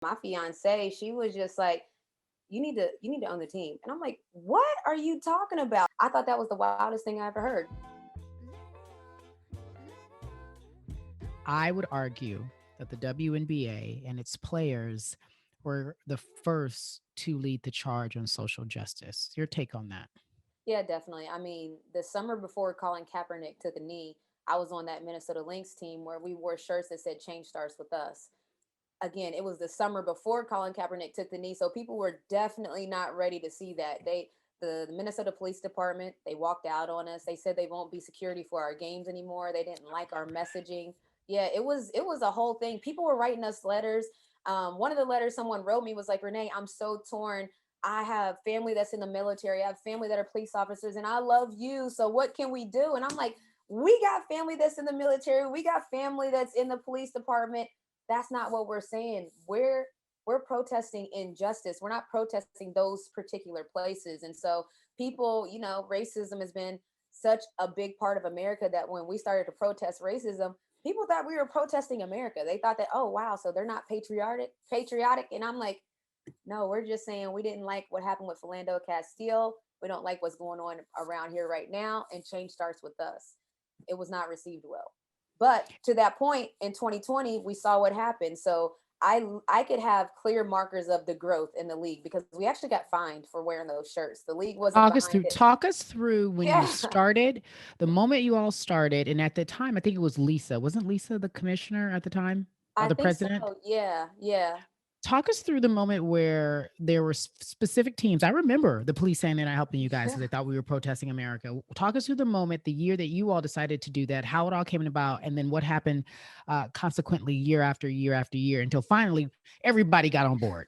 my fiance, she was just like, you need to own the team. And I'm like, what are you talking about? I thought that was the wildest thing I ever heard. I would argue that the WNBA and its players were the first to lead the charge on social justice. Your take on that? Yeah, definitely. I mean, the summer before Colin Kaepernick took a knee, I was on that Minnesota Lynx team where we wore shirts that said "Change starts with us." Again, it was the summer before Colin Kaepernick took the knee, so people were definitely not ready to see that. The Minnesota Police Department, they walked out on us. They said they won't be security for our games anymore. They didn't like our messaging. Yeah, it was a whole thing. People were writing us letters. One of the letters someone wrote me was like, Renee, I'm so torn. I have family that's in the military. I have family that are police officers, and I love you. So what can we do? And I'm like, we got family that's in the military. We got family that's in the police department. That's not what we're saying. We're protesting injustice. We're not protesting those particular places. And so people, racism has been such a big part of America that when we started to protest racism, people thought we were protesting America. They thought that, oh wow, so they're not patriotic. And I'm like, no, we're just saying we didn't like what happened with Philando Castile. We don't like what's going on around here right now, and change starts with us. It was not received well. But to that point in 2020, we saw what happened. So I could have clear markers of the growth in the league because we actually got fined for wearing those shirts. The league wasn't Talk us behind through it. talk us through when you Yeah, started, the moment you all started, and at the time, I think it was Lisa. Wasn't Lisa the commissioner at the time or I the think so. president? Yeah, yeah. Talk us through the moment where there were specific teams. I remember the police saying they're not helping you guys because they thought we were protesting America. Talk us through the moment, the year that you all decided to do that, how it all came about, and then what happened consequently year after year after year until finally everybody got on board.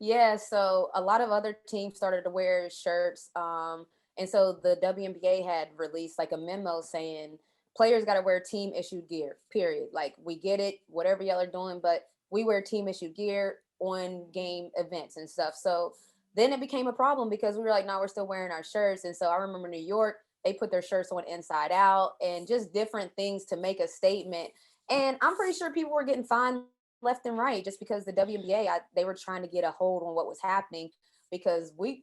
Yeah, so a lot of other teams started to wear shirts. And so the WNBA had released like a memo saying players got to wear team issued gear, period. Like, we get it, whatever y'all are doing, but we wear team issued gear on game events and stuff. So then it became a problem because we were like, no, we're still wearing our shirts. And so I remember New York, they put their shirts on inside out and just different things to make a statement. And I'm pretty sure people were getting fined left and right just because the WNBA, they were trying to get a hold on what was happening because when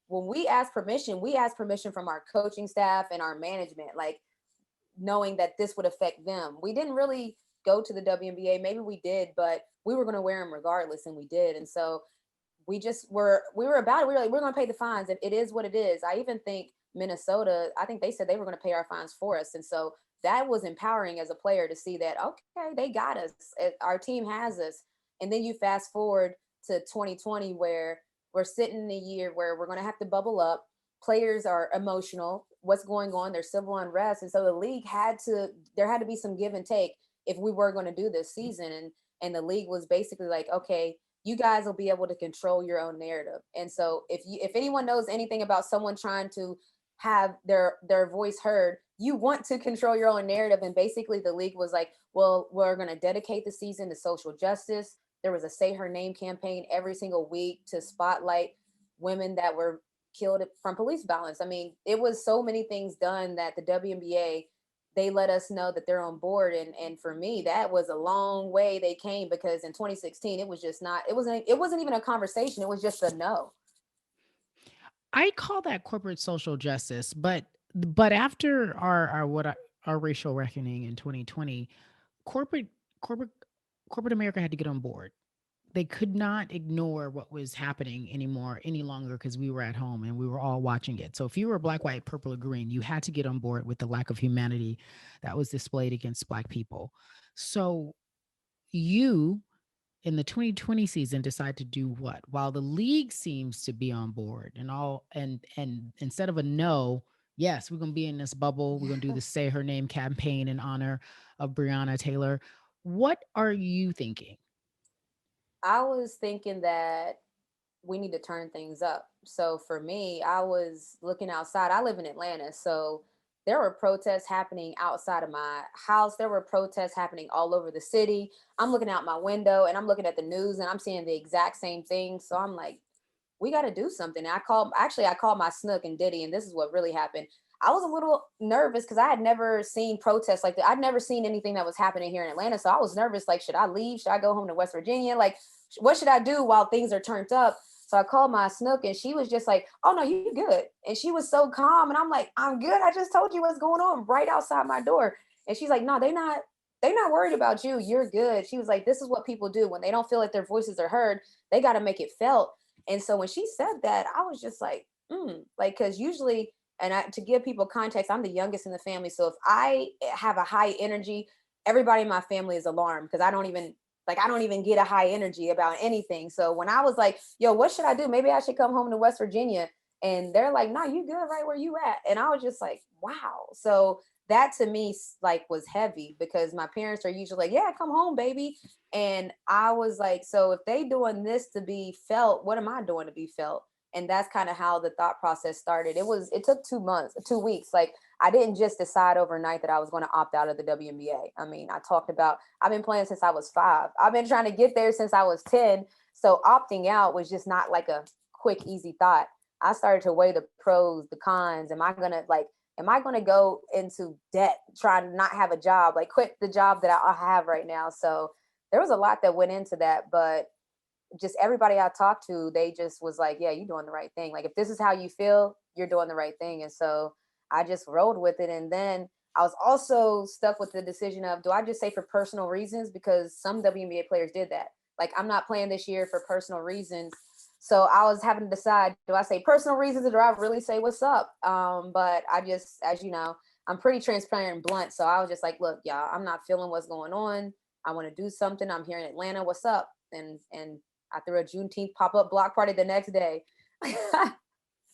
we asked permission from our coaching staff and our management, like knowing that this would affect them. We didn't really go to the WNBA. Maybe we did, but we were going to wear them regardless, and we did. And so we were about it. We were like, we're going to pay the fines, and it is what it is. I even think Minnesota, I think they said they were going to pay our fines for us, and so that was empowering as a player to see that, okay, they got us. Our team has us. And then you fast forward to 2020 where we're sitting in a year where we're going to have to bubble up. Players are emotional. What's going on? There's civil unrest, and so the league there had to be some give and take if we were going to do this season. And the league was basically like, okay, you guys will be able to control your own narrative. And so if anyone knows anything about someone trying to have their voice heard, you want to control your own narrative. And basically the league was like, well, we're going to dedicate the season to social justice. There was a Say Her Name campaign every single week to spotlight women that were killed from police violence. I mean, it was so many things done that the WNBA, they let us know that they're on board. And for me, that was a long way they came because in 2016 it was just not, it wasn't even a conversation. It was just a no. I call that corporate social justice, but after our racial reckoning in 2020, corporate corporate corporate America had to get on board. They could not ignore what was happening anymore any longer because we were at home and we were all watching it. So if you were black, white, purple, or green, you had to get on board with the lack of humanity that was displayed against black people. So you in the 2020 season decide to do what? While the league seems to be on board and all and instead of a no, yes, we're going to be in this bubble, we're going to do the Say Her Name campaign in honor of Breonna Taylor. What are you thinking? I was thinking that we need to turn things up. So for me, I was looking outside. I live in Atlanta, so there were protests happening outside of my house. There were protests happening all over the city. I'm looking out my window and I'm looking at the news and I'm seeing the exact same thing. So I'm like, we got to do something. I called my Snook and Diddy, and this is what really happened. I was a little nervous because I had never seen protests like that. I'd never seen anything that was happening here in Atlanta. So I was nervous, like, should I leave? Should I go home to West Virginia? Like, what should I do while things are turned up? So I called my snook and she was just like, oh no, you good. And she was so calm. And I'm like, I'm good. I just told you what's going on right outside my door. And she's like, no, they're not worried about you. You're good. She was like, this is what people do when they don't feel like their voices are heard. They got to make it felt. And so when she said that, I was just like, like, because usually, to give people context, I'm the youngest in the family. So if I have a high energy, everybody in my family is alarmed because I don't even get a high energy about anything. So when I was like, yo, what should I do? Maybe I should come home to West Virginia. And they're like, no, you good right where you at. And I was just like, wow. So that to me like was heavy because my parents are usually like, yeah, come home, baby. And I was like, so if they doing this to be felt, what am I doing to be felt? And that's kind of how the thought process started. It took 2 months, 2 weeks. Like I didn't just decide overnight that I was going to opt out of the WNBA. I mean, I've been playing since I was 5. I've been trying to get there since I was 10. So opting out was just not like a quick, easy thought. I started to weigh the pros, the cons. Am I going to go into debt, try to not have a job, like quit the job that I have right now? So there was a lot that went into that, but just everybody I talked to, they just was like, yeah, you're doing the right thing. Like if this is how you feel, you're doing the right thing. And so I just rolled with it. And then I was also stuck with the decision of, do I just say for personal reasons? Because some WNBA players did that. Like I'm not playing this year for personal reasons. So I was having to decide, do I say personal reasons or do I really say what's up? But I just, as you know, I'm pretty transparent and blunt. So I was just like, look, y'all, I'm not feeling what's going on. I want to do something. I'm here in Atlanta. What's up? And I threw a Juneteenth pop-up block party the next day.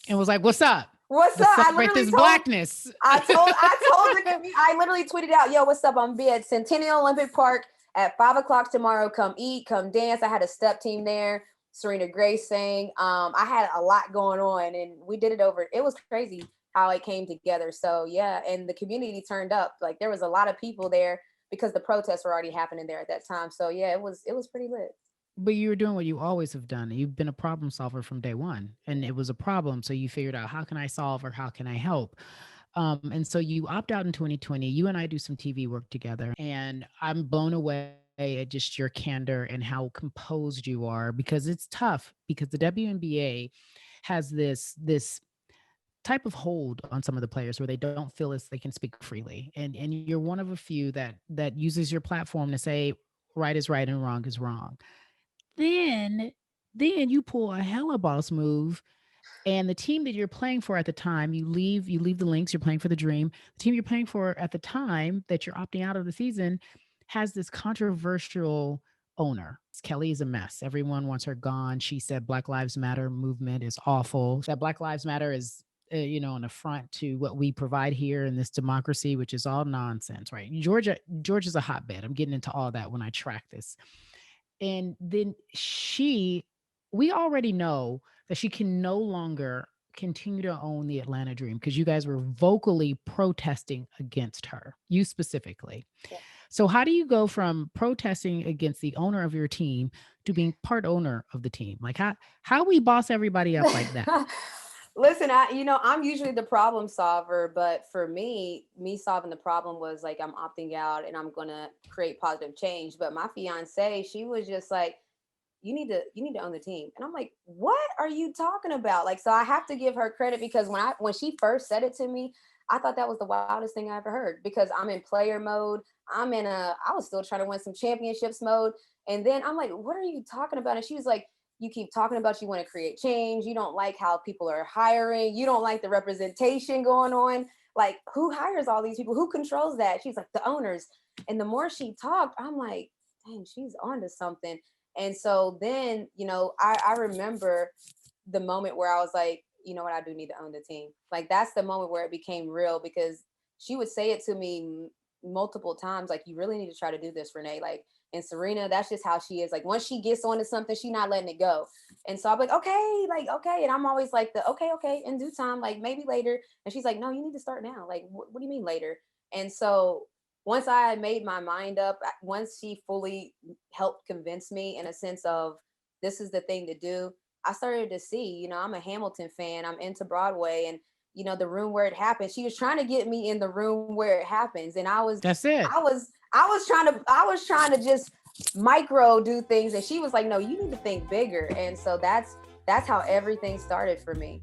And was like, what's up? What's Let's up? celebrate this blackness. I literally tweeted out, yo, what's up? I'm be at Centennial Olympic Park at 5 o'clock tomorrow. Come eat, come dance. I had a step team there. Serena Grace sang. I had a lot going on and we did it over. It was crazy how it came together. So yeah, and the community turned up. Like there was a lot of people there because the protests were already happening there at that time. So yeah, it was pretty lit. But you were doing what you always have done. You've been a problem solver from day one, and it was a problem. So you figured out, how can I solve or how can I help? And so you opt out in 2020. You and I do some TV work together, and I'm blown away at just your candor and how composed you are, because it's tough, because the WNBA has this type of hold on some of the players where they don't feel as they can speak freely. And you're one of a few that uses your platform to say right is right and wrong is wrong. Then then you pull a hella boss move, and the team that you're playing for at the time, you leave the Lynx, you're playing for the Dream. The team you're playing for at the time that you're opting out of the season has this controversial owner. Kelly is a mess. Everyone wants her gone. She said Black Lives Matter movement is awful. That Black Lives Matter is an affront to what we provide here in this democracy, which is all nonsense, right? Georgia's a hotbed. I'm getting into all that when I track this. And then we already know that she can no longer continue to own the Atlanta Dream, because you guys were vocally protesting against her, you specifically. Yeah. So how do you go from protesting against the owner of your team to being part owner of the team? Like how we boss everybody up like that? Listen, I'm usually the problem solver, but for me solving the problem was like I'm opting out and I'm gonna create positive change. But my fiance, she was just like, you need to own the team. And I'm like, what are you talking about? Like, so I have to give her credit because when she first said it to me, I thought that was the wildest thing I ever heard because I'm in player mode. I was still trying to win some championships mode. And then I'm like, what are you talking about? And she was like, you keep talking about you want to create change. You don't like how people are hiring. You don't like the representation going on. Like, who hires all these people? Who controls that? She's like, the owners. And the more she talked, I'm like, dang, she's onto something. And so then, I remember the moment where I was like, you know what, I do need to own the team. Like, that's the moment where it became real because she would say it to me multiple times, like, you really need to try to do this, Renee. Like, and Serena, that's just how she is. Like, once she gets onto something, she's not letting it go. And so I'm like, okay. And I'm always like, okay, in due time, like maybe later. And she's like, no, you need to start now. Like, what do you mean later? And so once I had made my mind up, once she fully helped convince me in a sense of this is the thing to do, I started to see, I'm a Hamilton fan. I'm into Broadway. And, the room where it happens. She was trying to get me in the room where it happens. And That's it. I was trying to just micro do things. And she was like, no, you need to think bigger. And so that's how everything started for me.